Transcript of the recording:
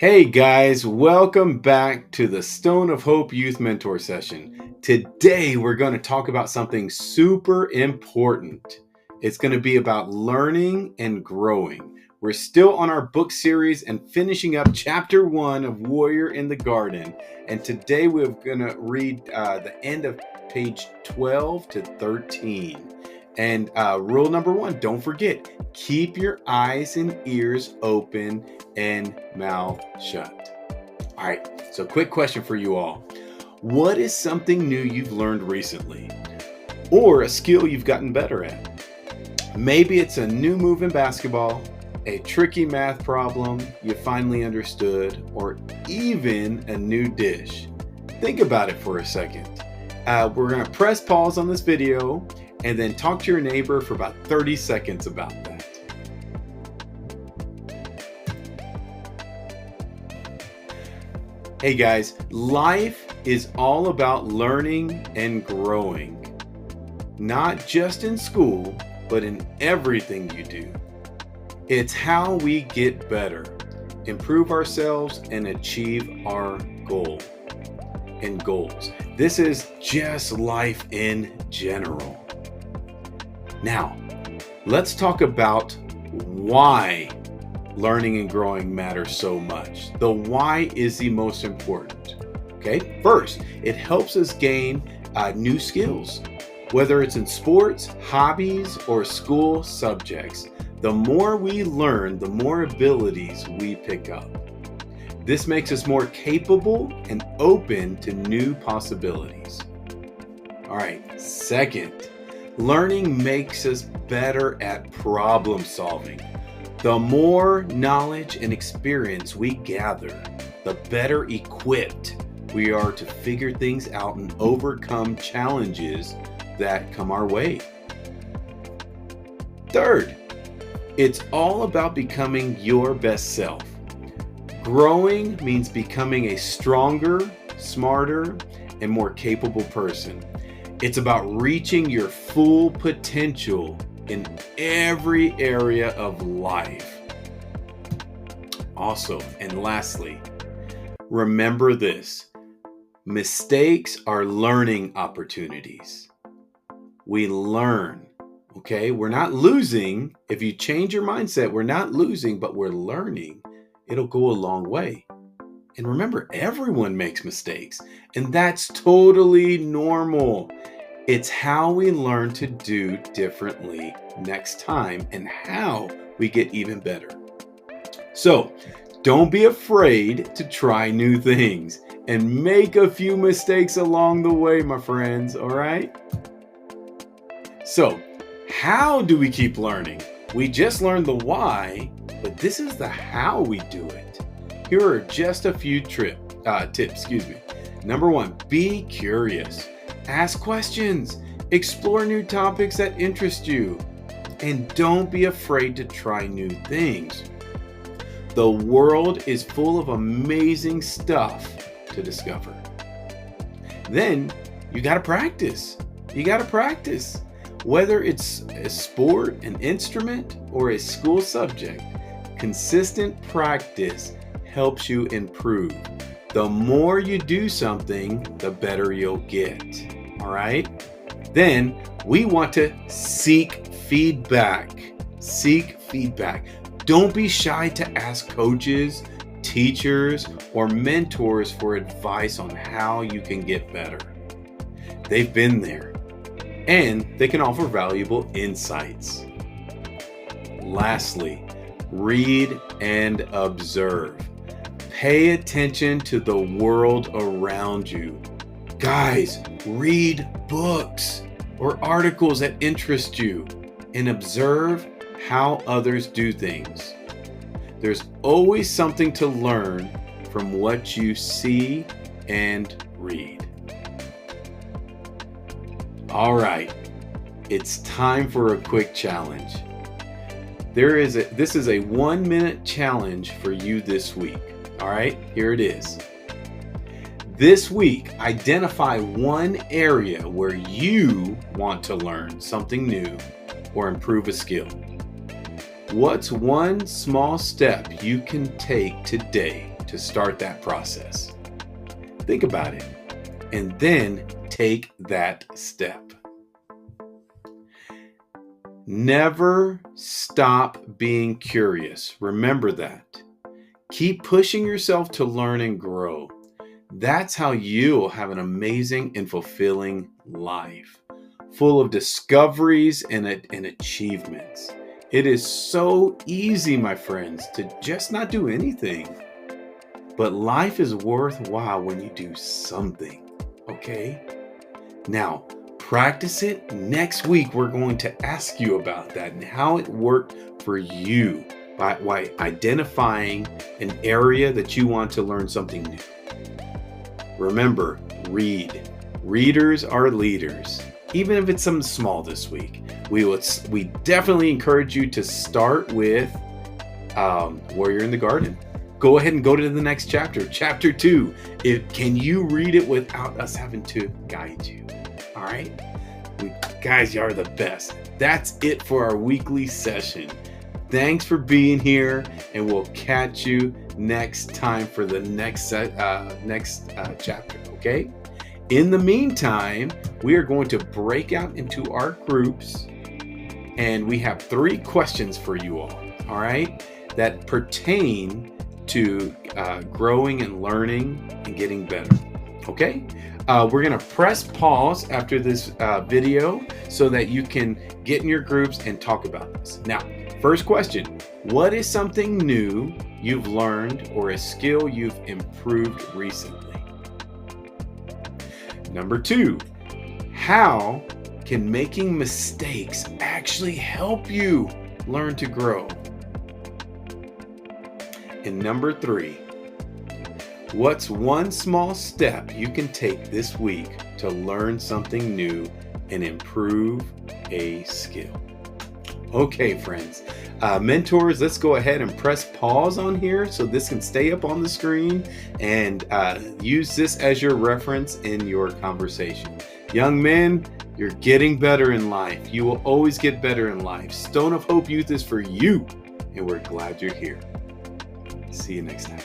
Hey guys, welcome back to the Stone of Hope Youth Mentor Session. Today we're going to talk about something super important. It's going to be about learning and growing. We're still on our book series and finishing up chapter 1 of Warrior in the Garden. And today we're going to read the end of page 12 to 13. And rule number 1, don't forget, keep your eyes and ears open and mouth shut. All right, so quick question for you all. What is something new you've learned recently? Or a skill you've gotten better at? Maybe it's a new move in basketball, a tricky math problem you finally understood, or even a new dish. Think about it for a second. We're going to press pause on this video and then talk to your neighbor for about 30 seconds about that. Hey guys, life is all about learning and growing. Not just in school, but in everything you do. It's how we get better, improve ourselves, and achieve our goals. This is just life in general. Now, let's talk about why learning and growing matters so much. The why is the most important. Okay, first, it helps us gain new skills, whether it's in sports, hobbies, or school subjects. The more we learn, the more abilities we pick up. This makes us more capable and open to new possibilities. All right, second, learning makes us better at problem solving. The more knowledge and experience we gather, the better equipped we are to figure things out and overcome challenges that come our way. Third, it's all about becoming your best self. Growing means becoming a stronger, smarter, and more capable person. It's about reaching your full potential in every area of life. Also, and lastly, remember this: mistakes are learning opportunities. We learn, okay? We're not losing. If you change your mindset, we're not losing, but we're learning. It'll go a long way. And remember, everyone makes mistakes, and that's totally normal. It's how we learn to do differently next time and how we get even better. So, don't be afraid to try new things and make a few mistakes along the way, my friends, all right? So, how do we keep learning? We just learned the why, but this is the how we do it. Here are just a few tips. Number 1, be curious. Ask questions. Explore new topics that interest you. And don't be afraid to try new things. The world is full of amazing stuff to discover. Then you got to practice. Whether it's a sport, an instrument, or a school subject, consistent practice helps you improve. The more you do something, the better you'll get. All right? Then we want to seek feedback. Don't be shy to ask coaches, teachers, or mentors for advice on how you can get better. They've been there, and they can offer valuable insights. Lastly, read and observe. Pay attention to the world around you. Guys, read books or articles that interest you and observe how others do things. There's always something to learn from what you see and read. All right, it's time for a quick challenge. This is a 1-minute challenge for you this week. All right, here it is. This week, identify one area where you want to learn something new or improve a skill. What's one small step you can take today to start that process. Think about it, and then take that step. Never stop being curious. Remember that. Keep pushing yourself to learn and grow. That's how you'll have an amazing and fulfilling life, full of discoveries and achievements. It is so easy, my friends, to just not do anything. But life is worthwhile when you do something, okay? Now, practice it. Next week, we're going to ask you about that and how it worked for you by identifying an area that you want to learn something new. Remember, read. Readers are leaders. Even if it's something small this week, we definitely encourage you to start with Warrior in the Garden. Go ahead and go to the next chapter, chapter 2. Can you read it without us having to guide you? All right, guys, you are the best. That's it for our weekly session. Thanks for being here, and we'll catch you next time for the next chapter. Okay. In the meantime, we are going to break out into our groups, and we have 3 questions for you all. All right, that pertain to growing and learning and getting better. Okay, we're going to press pause after this video so that you can get in your groups and talk about this. Now, first question: what is something new you've learned or a skill you've improved recently? Number 2, how can making mistakes actually help you learn to grow? And number 3, what's one small step you can take this week to learn something new and improve a skill? Okay, friends, mentors, let's go ahead and press pause on here so this can stay up on the screen, and use this as your reference in your conversation. Young men, you're getting better in life. You will always get better in life. Stone of Hope Youth is for you, and we're glad you're here. See you next time.